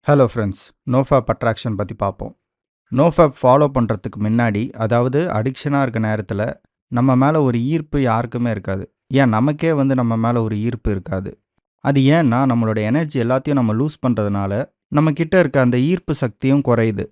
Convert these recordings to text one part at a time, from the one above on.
Hello friends, NoFap attraction பற்றி பார்ப்போம். NoFap follow பண்ணுறதுக்கு முன்னாடி, அதாவது அடிக்ஷனாக இருக்க நேரத்தில் நம்ம மேலே ஒரு ஈர்ப்பு யாருக்குமே இருக்காது. ஏன் நமக்கே நம்ம மேலே ஒரு ஈர்ப்பு இருக்காது. அது ஏன்னா நம்மளோட எனர்ஜி எல்லாத்தையும் நம்ம லூஸ் பண்ணுறதுனால நம்மக்கிட்ட இருக்க அந்த ஈர்ப்பு சக்தியும் குறையுது.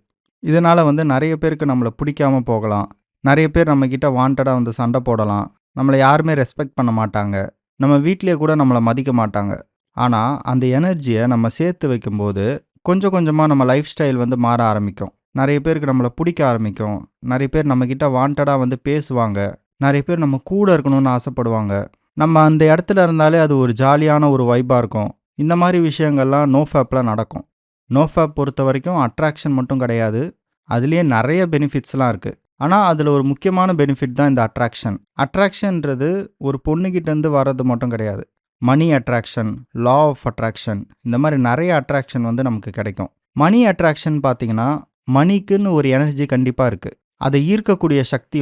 இதனால் நிறைய பேருக்கு நம்மளை பிடிக்காம போகலாம். நிறைய பேர் நம்மக்கிட்ட வாண்டடாக சண்டை போடலாம். நம்மளை யாருமே ரெஸ்பெக்ட் பண்ண மாட்டாங்க. நம்ம வீட்டிலேயே கூட நம்மளை மதிக்க மாட்டாங்க. ஆனால் அந்த எனர்ஜியை நம்ம சேர்த்து வைக்கும்போது கொஞ்சம் கொஞ்சமாக நம்ம லைஃப் ஸ்டைல் மாற ஆரம்பிக்கும். நிறைய பேருக்கு நம்மளை பிடிக்க ஆரம்பிக்கும். நிறைய பேர் நம்மக்கிட்ட வாண்டடாக பேசுவாங்க. நிறைய பேர் நம்ம கூட இருக்கணும்னு ஆசைப்படுவாங்க. நம்ம அந்த இடத்துல இருந்தாலே அது ஒரு ஜாலியான ஒரு வைப்பாக இருக்கும். இந்த மாதிரி விஷயங்கள்லாம் நோஃபேப்பில் நடக்கும். நோஃபேப் பொறுத்த வரைக்கும் அட்ராக்ஷன் மட்டும் கிடையாது, அதுலேயே நிறைய பெனிஃபிட்ஸ்லாம் இருக்குது. ஆனால் அதில் ஒரு முக்கியமான பெனிஃபிட் தான் இந்த அட்ராக்ஷன். அட்ராக்ஷன்ன்றது ஒரு பொண்ணுக்கிட்டேருந்து வர்றது மட்டும் கிடையாது. Money attraction, law of attraction, இந்த மாதிரி நிறைய அட்ராக்ஷன் நமக்கு கிடைக்கும். மணி அட்ராக்ஷன் பார்த்தீங்கன்னா, மணிக்குன்னு ஒரு எனர்ஜி கண்டிப்பாக இருக்குது. அதை ஈர்க்கக்கூடிய சக்தி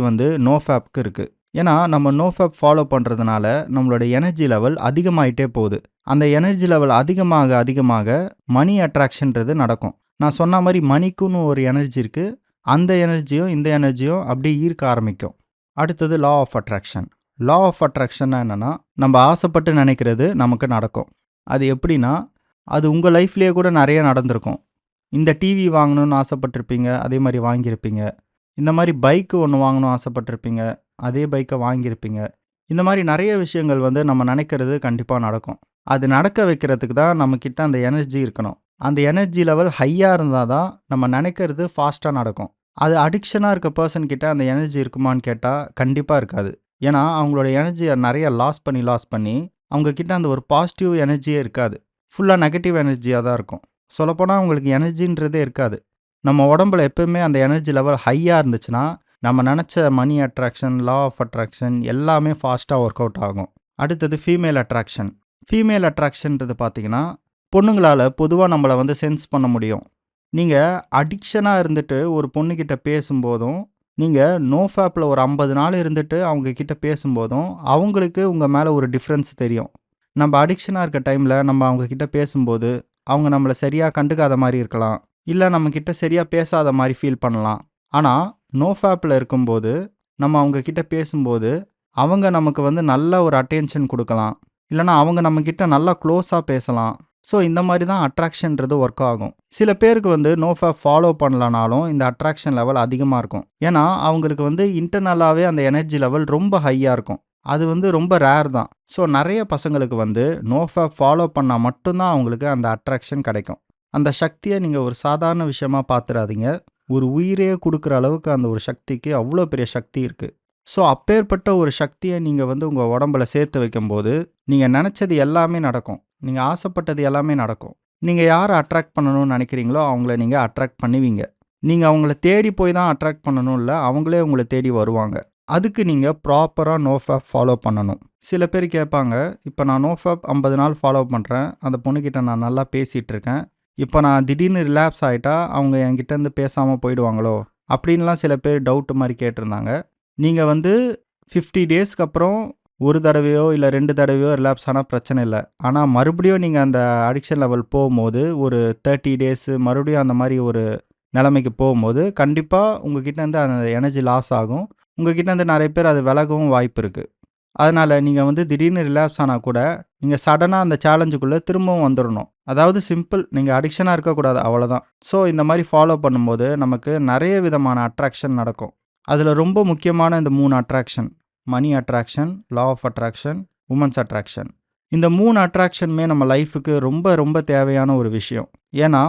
நோஃபேப்க்கு இருக்குது. ஏன்னா நம்ம நோஃபேப் ஃபாலோ பண்ணுறதுனால நம்மளோட எனர்ஜி லெவல் அதிகமாகிட்டே போகுது. அந்த எனர்ஜி லெவல் அதிகமாக அதிகமாக மணி அட்ராக்ஷன்றது நடக்கும். நான் சொன்ன மாதிரி மணிக்குன்னு ஒரு எனர்ஜி இருக்குது. அந்த எனர்ஜியும் இந்த எனர்ஜியும் அப்படியே ஈர்க்க ஆரம்பிக்கும். அடுத்தது law of attraction. Law of அட்ராக்ஷன்னா என்னென்னா, நம்ம ஆசைப்பட்டு நினைக்கிறது நமக்கு நடக்கும். அது எப்படின்னா, அது உங்கள் லைஃப்லேயே கூட நிறைய நடந்திருக்கும். இந்த டிவி வாங்கணும்னு ஆசைப்பட்டிருப்பீங்க, அதே மாதிரி வாங்கியிருப்பீங்க. இந்த மாதிரி பைக்கு ஒன்று வாங்கணும்னு ஆசைப்பட்டிருப்பீங்க, அதே பைக்கை வாங்கியிருப்பீங்க. இந்த மாதிரி நிறைய விஷயங்கள் நம்ம நினைக்கிறது கண்டிப்பாக நடக்கும். அது நடக்க வைக்கிறதுக்கு தான் நம்மக்கிட்ட அந்த எனர்ஜி இருக்கணும். அந்த எனர்ஜி லெவல் ஹையாக இருந்தால் தான் நம்ம நினைக்கிறது ஃபாஸ்ட்டாக நடக்கும். அது அடிக்ஷனாக இருக்க பர்சன் கிட்ட அந்த எனர்ஜி இருக்குமான்னு கேட்டால் கண்டிப்பாக இருக்காது. ஏன்னா அவங்களோட எனர்ஜியை நிறைய லாஸ் பண்ணி அவங்கக்கிட்ட அந்த ஒரு பாசிட்டிவ் எனர்ஜியே இருக்காது. ஃபுல்லாக நெகட்டிவ் எனர்ஜியாக தான் இருக்கும். சொல்லப்போனால் அவங்களுக்கு எனர்ஜின்றதே இருக்காது. நம்ம உடம்புல எப்போயுமே அந்த எனர்ஜி லெவல் ஹையாக இருந்துச்சுன்னா நம்ம நினச்ச money attraction, law of attraction எல்லாமே ஃபாஸ்ட்டாக ஒர்க் அவுட் ஆகும். அடுத்தது ஃபீமேல் அட்ராக்ஷன். ஃபீமேல் அட்ராக்ஷன்றது பார்த்தீங்கன்னா, பொண்ணுங்களால் பொதுவாக நம்மளை சென்ஸ் பண்ண முடியும். நீங்கள் அடிக்ஷனாக இருந்துட்டு ஒரு பொண்ணுக்கிட்ட பேசும்போதும், நீங்கள் நோஃபேப்பில் ஒரு 50 நாள் இருந்துட்டு அவங்கக்கிட்ட பேசும்போதும் அவங்களுக்கு உங்கள் மேலே ஒரு டிஃப்ரென்ஸ் தெரியும். நம்ம அடிக்ஷனாக இருக்க டைமில் நம்ம அவங்கக்கிட்ட பேசும்போது அவங்க நம்மளை சரியாக கண்டுக்காத மாதிரி இருக்கலாம், இல்லை நம்மக்கிட்ட சரியாக பேசாத மாதிரி ஃபீல் பண்ணலாம். ஆனால் நோஃபேப்பில் இருக்கும்போது நம்ம அவங்கக்கிட்ட பேசும்போது அவங்க நமக்கு நல்ல ஒரு அட்டென்ஷன் கொடுக்கலாம், இல்லைனா அவங்க நம்மக்கிட்ட நல்லா க்ளோஸாக பேசலாம். ஸோ இந்த மாதிரி தான் அட்ராக்ஷன்றது ஒர்க் ஆகும். சில பேருக்கு நோஃபேப் ஃபாலோ பண்ணலனாலும் இந்த அட்ராக்ஷன் லெவல் அதிகமாக இருக்கும். ஏன்னா அவங்களுக்கு இன்டர்னலாகவே அந்த எனர்ஜி லெவல் ரொம்ப ஹையாக இருக்கும். அது ரொம்ப ரேர் தான். ஸோ நிறைய பசங்களுக்கு நோஃபேப் ஃபாலோ பண்ணால் மட்டும்தான் அவங்களுக்கு அந்த அட்ராக்ஷன் கிடைக்கும். அந்த சக்தியை நீங்கள் ஒரு சாதாரண விஷயமாக பார்த்துடாதீங்க. ஒரு உயிரையே கொடுக்குற அளவுக்கு அந்த ஒரு சக்திக்கு அவ்வளோ பெரிய சக்தி இருக்குது. ஸோ அப்பேற்பட்ட ஒரு சக்தியை நீங்கள் உங்கள் உடம்புல சேர்த்து வைக்கும்போது நீங்கள் நினச்சது எல்லாமே நடக்கும். நீங்கள் ஆசைப்பட்டது எல்லாமே நடக்கும். நீங்கள் யாரை அட்ராக்ட் பண்ணணும்னு நினைக்கிறீங்களோ அவங்கள நீங்கள் அட்ராக்ட் பண்ணுவீங்க. நீங்கள் அவங்கள தேடி போய் தான் அட்ராக்ட் பண்ணணும் இல்லை, அவங்களே உங்களை தேடி வருவாங்க. அதுக்கு நீங்கள் ப்ராப்பராக நோஃபேப் ஃபாலோ பண்ணணும். சில பேர் கேட்பாங்க, இப்போ நான் நோஃபேப் 50 நாள் ஃபாலோ பண்ணுறேன், அந்த பொண்ணுக்கிட்ட நான் நல்லா பேசிகிட்டு இருக்கேன், இப்போ நான் திடீர்னு ரிலாப்ஸ் ஆகிட்டா அவங்க என்கிட்டேருந்து பேசாமல் போயிடுவாங்களோ அப்படின்லாம் சில பேர் டவுட்டு மாதிரி கேட்டிருந்தாங்க. நீங்கள் 50 டேஸ்க்கு அப்புறம் ஒரு தடவையோ இல்லை 2 தடவையோ ரிலாப்ஸ் ஆனால் பிரச்சனை இல்லை. ஆனால் மறுபடியும் நீங்கள் அந்த அடிக்ஷன் லெவல் போகும்போது ஒரு 30 டேஸு மறுபடியும் அந்த மாதிரி ஒரு நிலைமைக்கு போகும்போது கண்டிப்பாக உங்ககிட்டேருந்து அந்த எனர்ஜி லாஸ் ஆகும். உங்ககிட்டேருந்து நிறைய பேர் அது விலகவும் வாய்ப்பு இருக்குது. அதனால் நீங்கள் திடீர்னு ரிலாப்ஸ் ஆனால் கூட நீங்கள் சடனாக அந்த சேலஞ்சுக்குள்ளே திரும்பவும் வந்துடணும். அதாவது சிம்பிள், நீங்கள் அடிக்ஷனாக இருக்கக்கூடாது, அவ்வளோதான். ஸோ இந்த மாதிரி ஃபாலோ பண்ணும்போது நமக்கு நிறைய விதமான அட்ராக்ஷன் நடக்கும். அதில் ரொம்ப முக்கியமான இந்த 3 attraction, money attraction, law of attraction, women's attraction. இந்த 3 அட்ராக்ஷனுமே நம்ம லைஃபுக்கு ரொம்ப ரொம்ப தேவையான ஒரு விஷயம். ஏன்னா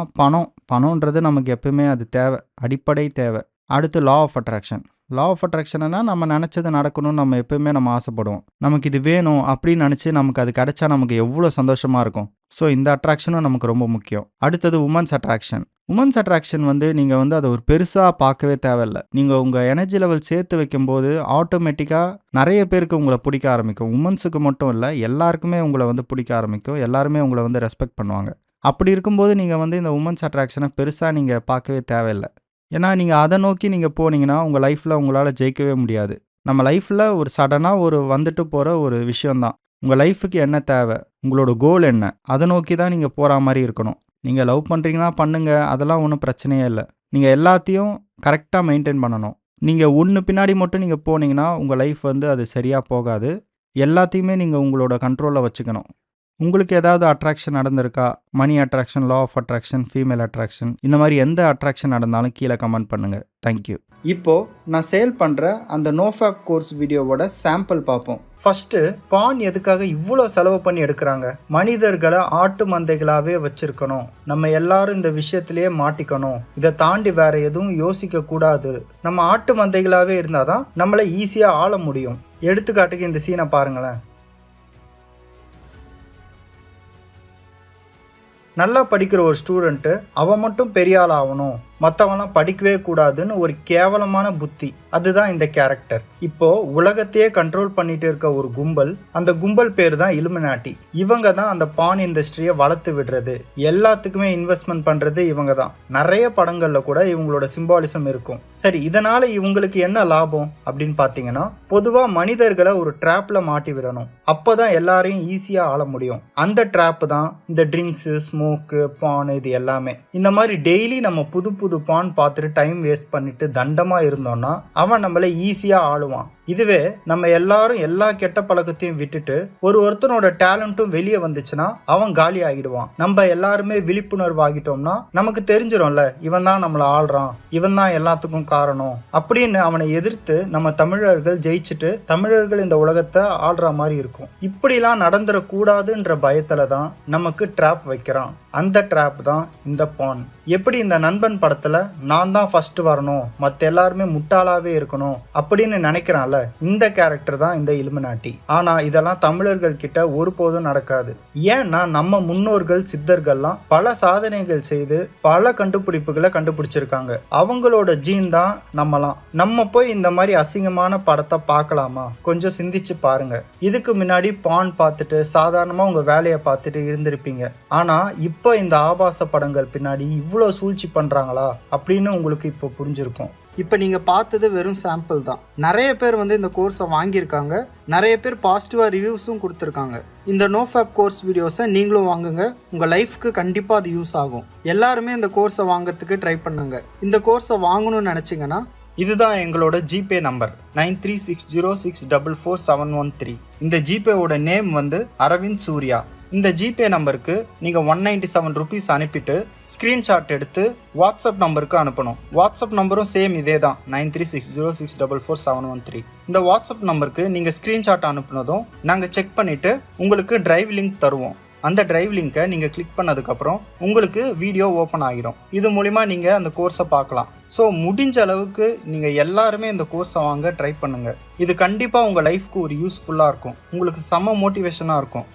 பணம்ன்றது நமக்கு எப்பவுமே அது தேவை, அடிப்படை தேவை. அடுத்து law of attraction. Law of அட்ராக்ஷன்னா நம்ம நினச்சது நடக்கணும்னு நம்ம எப்பவுமே நம்ம ஆசைப்படுவோம். நமக்கு இது வேணும் அப்படின்னு நினச்சி நமக்கு அது கிடைச்சா நமக்கு எவ்வளோ சந்தோஷமாக இருக்கும். ஸோ இந்த அட்ராக்ஷனும் நமக்கு ரொம்ப முக்கியம். அடுத்தது உமன்ஸ் அட்ராக்ஷன். உமன்ஸ் அட்ராக்ஷன் நீங்கள் அதை ஒரு பெருசாக பார்க்கவே தேவையில்லை. நீங்கள் உங்கள் எனர்ஜி லெவல் சேர்த்து வைக்கும்போது ஆட்டோமேட்டிக்காக நிறைய பேருக்கு உங்களை பிடிக்க ஆரம்பிக்கும். உமன்ஸுக்கு மட்டும் இல்லை, எல்லாருக்குமே உங்களை பிடிக்க ஆரம்பிக்கும். எல்லாருமே உங்களை ரெஸ்பெக்ட் பண்ணுவாங்க. அப்படி இருக்கும்போது நீங்கள் இந்த உமன்ஸ் அட்ராக்ஷனை பெருசாக நீங்கள் பார்க்கவே தேவையில்லை. ஏன்னா நீங்கள் அதை நோக்கி நீங்கள் போனீங்கன்னா உங்கள் லைஃப்பில் உங்களால் ஜெயிக்கவே முடியாது. நம்ம லைஃப்பில் ஒரு சடனாக ஒரு வந்துட்டு போகிற ஒரு விஷயந்தான். உங்கள் லைஃபுக்கு என்ன தேவை, உங்களோட கோல் என்ன? அதை நோக்கி தான் நீங்கள் போகிற மாதிரி இருக்கணும். நீங்கள் லவ் பண்ணுறீங்கன்னா பண்ணுங்கள், அதெல்லாம் ஒன்றும் பிரச்சனையே இல்லை. நீங்கள் எல்லாத்தையும் கரெக்டாக மெயின்டைன் பண்ணணும். நீங்கள் ஒன்று பின்னாடி மட்டும் நீங்கள் போனீங்கன்னா உங்கள் லைஃப் வந்து அது சரியாக போகாது. எல்லாத்தையுமே நீங்கள் உங்களோட கண்ட்ரோலில் வச்சுக்கணும். உங்களுக்கு ஏதாவது அட்ராக்ஷன் நடந்திருக்கா? Money attraction, law of attraction, female attraction, இந்த மாதிரி எந்த அட்ராக்ஷன் நடந்தாலும் கீழே கமெண்ட் பண்ணுங்கள். தேங்க்யூ. இப்போது நான் சேல் பண்ணுற அந்த நோஃபேப் கோர்ஸ் வீடியோவோட சாம்பிள் பார்ப்போம். ஃபஸ்ட்டு, பான் எதுக்காக இவ்வளோ செலவு பண்ணி எடுக்கிறாங்க? மனிதர்களை ஆட்டு மந்தைகளாகவே வச்சுருக்கணும், நம்ம எல்லாரும் இந்த விஷயத்திலேயே மாட்டிக்கணும், இதை தாண்டி வேற எதுவும் யோசிக்க கூடாது, நம்ம ஆட்டு மந்தைகளாகவே இருந்தால் தான் நம்மளை ஈஸியாக ஆள முடியும். எடுத்துக்காட்டுக்கு இந்த சீனை பாருங்களேன். நல்லா படிக்கிற ஒரு ஸ்டூடெண்ட்டு அவன் மட்டும் பெரிய ஆள் ஆகணும், மற்றவங்களாம் படிக்கவே கூடாதுன்னு ஒரு கேவலமான புத்தி. அதுதான் இந்த கேரக்டர். இப்போ உலகத்தையே கண்ட்ரோல் பண்ணிட்டு இருக்க ஒரு கும்பல், அந்த கும்பல் பேர் தான் இலுமினாட்டி. இவங்க தான் அந்த பான் இண்டஸ்ட்ரியை வளர்த்து விடுறது, எல்லாத்துக்குமே இன்வெஸ்ட்மெண்ட் பண்றது இவங்க தான். நிறைய படங்கள்ல கூட இவங்களோட சிம்பாலிசம் இருக்கும். சரி, இதனால இவங்களுக்கு என்ன லாபம் அப்படின்னு பார்த்தீங்கன்னா, பொதுவா மனிதர்களை ஒரு ட்ராப்ல மாட்டி விடணும், அப்போதான் எல்லாரையும் ஈஸியா ஆள முடியும். அந்த ட்ராப் தான் இந்த ட்ரிங்க்ஸ், ஸ்மோக்கு, பான், இது எல்லாமே. இந்த மாதிரி டெய்லி நம்ம புது பான் பார்த்துட்டு டைம் வேஸ்ட் பண்ணிட்டு தண்டமா இருந்தோம்னா அவன் நம்மளை ஈஸியா ஆளுவான். இதுவே நம்ம எல்லாரும் எல்லா கெட்ட பழக்கத்தையும் விட்டுட்டு ஒருத்தனோட டேலண்ட்டும் வெளியே வந்துச்சுன்னா அவன் காலி ஆகிடுவான். நம்ம எல்லாருமே விழிப்புணர்வு ஆகிட்டோம்னா நமக்கு தெரிஞ்சிடும்ல, இவன் தான் நம்மளை ஆள்றான், இவன் தான் எல்லாத்துக்கும் காரணம் அப்படின்னு அவனை எதிர்த்து நம்ம தமிழர்கள் ஜெயிச்சுட்டு தமிழர்கள் இந்த உலகத்தை ஆள்ற மாதிரி இருக்கும். இப்படிலாம் நடந்துடக்கூடாதுன்ற பயத்துல தான் நமக்கு ட்ராப் வைக்கிறான். அந்த ட்ராப் தான் இந்த பான். எப்படி இந்த நண்பன் படத்துல நான் தான் ஃபர்ஸ்ட் வரணும், மற்ற எல்லாருமே முட்டாளாவே இருக்கணும் அப்படின்னு நினைக்கிறான்ல, இந்த கேரக்டர் தான் இந்த இலுமினாட்டி. ஆனா இதெல்லாம் தமிழர்கள் கிட்ட ஒருபோதும் நடக்காது. ஏன்னா நம்ம முன்னோர்கள் சித்தர்கள்லாம் பல சாதனைகள் செய்து பல கண்டுபிடிப்புகளை கண்டுபிடிச்சிருக்காங்க. அவங்களோட ஜீன் தான் நம்மலாம். நம்ம போய் இந்த மாதிரி அசிங்கமான படத்தை பார்க்கலாமா? கொஞ்சம் சிந்திச்சு பாருங்க. இதுக்கு முன்னாடி பான் பார்த்துட்டு சாதாரணமா உங்க வேலையை பார்த்துட்டு இருந்திருப்பீங்க. ஆனா இப்போ இந்த ஆபாச படங்கள் பின்னாடி இவ்வளோ சூழ்ச்சி பண்ணுறாங்களா அப்படின்னு உங்களுக்கு இப்போ புரிஞ்சிருக்கும். இப்போ நீங்கள் பார்த்தது வெறும் சாம்பிள் தான். நிறைய பேர் இந்த கோர்ஸை வாங்கியிருக்காங்க, நிறைய பேர் பாசிட்டிவாக ரிவ்யூஸும் கொடுத்துருக்காங்க. இந்த நோஃபேப் கோர்ஸ் வீடியோஸை நீங்களும் வாங்குங்க, உங்கள் லைஃப்க்கு கண்டிப்பாக அது யூஸ் ஆகும். எல்லாருமே இந்த கோர்ஸை வாங்கிறதுக்கு ட்ரை பண்ணுங்க. இந்த கோர்ஸை வாங்கணும்னு நினச்சிங்கன்னா இதுதான் எங்களோட ஜிபே நம்பர் 9360644713. இந்த ஜிபேவோட நேம் அரவிந்த் சூர்யா. இந்த ஜிபே நம்பருக்கு நீங்கள் 197 ருபீஸ் அனுப்பிட்டு ஸ்க்ரீன்ஷாட் எடுத்து வாட்ஸ்அப் நம்பருக்கு அனுப்பணும். வாட்ஸ்அப் நம்பரும் சேம் இதே தான், 9360644713. இந்த வாட்ஸ்அப் நம்பருக்கு நீங்கள் ஸ்க்ரீன்ஷாட் அனுப்புனதும் நாங்கள் செக் பண்ணிவிட்டு உங்களுக்கு டிரைவ் லிங்க் தருவோம். அந்த டிரைவ் லிங்கை நீங்கள் கிளிக் பண்ணதுக்கப்புறம் உங்களுக்கு வீடியோ ஓப்பன் ஆகிடும். இது மூலிமா நீங்கள் அந்த கோர்ஸை பார்க்கலாம். ஸோ முடிஞ்ச அளவுக்கு நீங்கள் எல்லாருமே இந்த கோர்ஸை வாங்க ட்ரை பண்ணுங்கள். இது கண்டிப்பாக உங்கள் லைஃப்க்கு ஒரு யூஸ்ஃபுல்லாக இருக்கும், உங்களுக்கு செம்ம மோட்டிவேஷனாக இருக்கும்.